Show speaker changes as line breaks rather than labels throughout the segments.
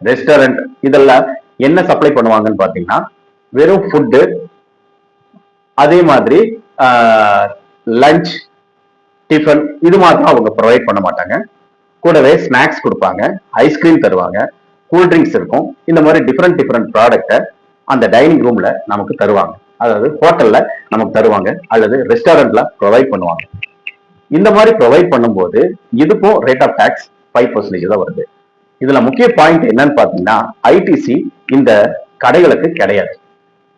Restaurant இதெல்லாம் என்ன supply பண்ணுவாங்கன்னு பாத்தீங்கன்னா வெறும் ஃபுட்டு, அதே மாதிரி லஞ்ச், டிஃபன் இது மாதிரி அவங்க ப்ரொவைட் பண்ண மாட்டாங்க. கூடவே ஸ்நாக்ஸ் கொடுப்பாங்க, ஐஸ்கிரீம் தருவாங்க, கூல்ட்ரிங்க்ஸ் இருக்கும். இந்த மாதிரி டிஃப்ரெண்ட் ப்ராடக்ட்டை அந்த டைனிங் ரூம்ல நமக்கு தருவாங்க. அதாவது ஹோட்டல்ல நமக்கு தருவாங்க அல்லது ரெஸ்டாரண்ட்ல ப்ரொவைட் பண்ணுவாங்க. இந்த மாதிரி ப்ரொவைட் பண்ணும்போது இதுக்கும் ரேட் ஆஃப் டாக்ஸ் 5% தான் வருது. இதுல முக்கிய பாயிண்ட் என்னன்னு பாத்தீங்கன்னா ஐடிசி இந்த கடைகளுக்கு கிடையாது.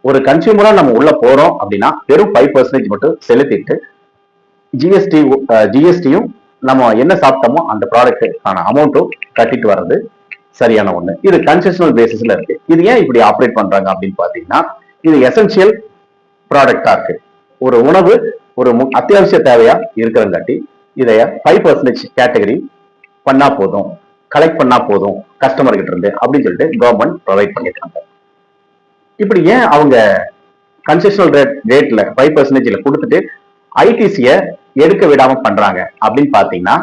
ஒரு கன்சியூமரா நம்ம உள்ள போறோம் அப்படின்னா வெறும் 5% மட்டும் செலுத்திட்டு ஜிஎஸ்டியும் நம்ம என்ன சாப்பிட்டோமோ அந்த ப்ராடக்ட்டுக்கான அமௌண்ட்டும் கட்டிட்டு வர்றது சரியான ஒண்ணு. இது கன்செஷனல் பேசிஸ்ல இருக்கு. இது ஏன் இப்படி ஆப்ரேட் பண்றாங்க அப்படின்னு பாத்தீங்கன்னா இது எசென்சியல் ப்ராடக்டா இருக்கு. ஒரு உணவு ஒரு அத்தியாவசிய தேவையா இருக்கிறங்காட்டி இதைய 5% கேட்டகரி பண்ணா போதும், கலெக்ட் பண்ணா போதும் கஸ்டமர் கிட்ட இருந்து அப்படின்னு சொல்லிட்டு கவர்மெண்ட் ப்ரொவைட் பண்ணிருக்காங்க. இப்படி ஏன் அவங்க கன்செஷனல் ரேட்ல 5% கொடுத்துட்டு ஐடிசிய எடுக்க விடாம பண்றாங்க அப்படின்னு பாத்தீங்கன்னா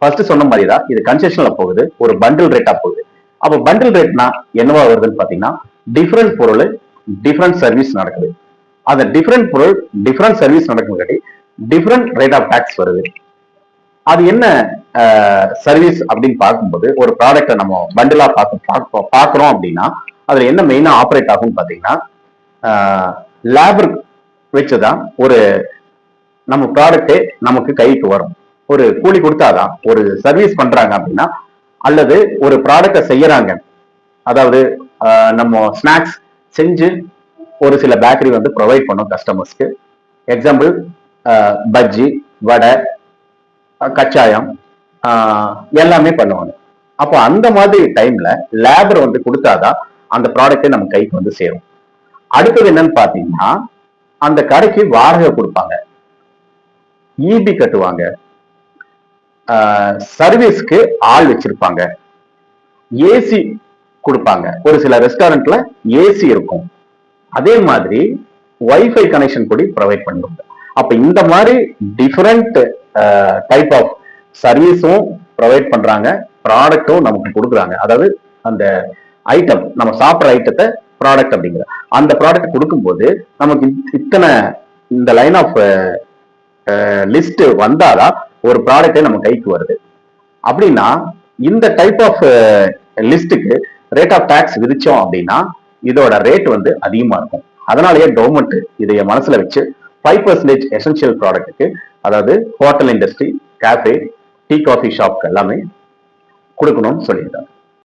ஃபர்ஸ்ட் சொன்ன மாதிரி தான் இது கன்செஷன்ல போகுது, ஒரு பண்டில் ரேட்டா போகுது. அப்போ பண்டில் ரேட்னா என்னவா வருதுன்னு பாத்தீங்கன்னா டிஃப்ரெண்ட் பொருள் டிஃப்ரெண்ட் சர்வீஸ் நடக்குது. அந்த டிஃப்ரெண்ட் பொருள் டிஃப்ரெண்ட் சர்வீஸ் நடக்குங்காட்டி டிஃப்ரெண்ட் ரேட் ஆஃப் டாக்ஸ் வருது. அது என்ன சர்வீஸ் அப்படின்னு பார்க்கும்போது ஒரு ப்ராடக்டை நம்ம பண்டிலா பார்க்குறோம் அப்படின்னா அதுல என்ன மெயினா ஆப்ரேட் ஆகும்னு பாத்தீங்கன்னா லேபர் வச்சுதான் ஒரு நம்ம ப்ராடக்டே நமக்கு கைக்கு வரும். ஒரு கூலி கொடுத்தாதான் ஒரு சர்வீஸ் பண்றாங்க அப்படின்னா அல்லது ஒரு ப்ராடக்டை செய்யறாங்க, அதாவது நம்ம ஸ்நாக்ஸ் செஞ்சு ஒரு சில பேக்கரி வந்து ப்ரொவைட் பண்ணும் கஸ்டமர்ஸ்க்கு. எக்ஸாம்பிள் பஜ்ஜி, வடை, கச்சாயம் எல்லாமே பண்ணுவாங்க. அப்போ அந்த மாதிரி டைம்ல லேபர் வந்து கொடுத்தாதான் அந்த ப்ராடக்டே நம்ம கைக்கு வந்து சேரும். அடுத்தது என்னன்னு பாத்தீங்கன்னா அந்த கடைக்கு வாடகை கொடுப்பாங்க, இபி கட்டுவாங்க, சர்வீஸ்க்கு ஆள் வச்சிருப்பாங்க, ஏசி கொடுப்பாங்க. ஒரு சில ரெஸ்டாரண்ட்ல ஏசி இருக்கும். அதே மாதிரி வைஃபை கனெக்ஷன் கூட ப்ரொவைட் பண்ணுவாங்க. அப்ப இந்த மாதிரி டிஃபரெண்ட் டைப் ஆஃப் சர்வீஸும் ப்ரொவைட் பண்றாங்க, ப்ராடக்டும் நமக்கு கொடுக்குறாங்க. அதாவது அந்த ஐட்டம் நம்ம சாப்பிட்ற ஐட்டத்தை ப்ராடக்ட் அப்படிங்கிற அந்த ப்ராடக்ட் கொடுக்கும்போது நமக்கு இத்தனை இந்த லைன் ஆஃப் லிஸ்ட் வந்தாதான் ஒரு ப்ராடக்டே நம்ம கைக்கு வருது. அப்படின்னா இந்த டைப் ஆஃப் லிஸ்ட்டுக்கு ரேட் ஆஃப் டாக்ஸ் விதிச்சோம் அப்படின்னா இதோட ரேட் வந்து அதிகமா இருக்கும். அதனாலேயே கவர்மெண்ட் இதைய மனசுல வச்சு 5% எசென்சியல் ப்ராடக்ட்டுக்கு, அதாவது hotel industry, cafe, tea coffee ஷாப்க்கு எல்லாமே கொடுக்கணும்னு சொல்லியிருக்காங்க.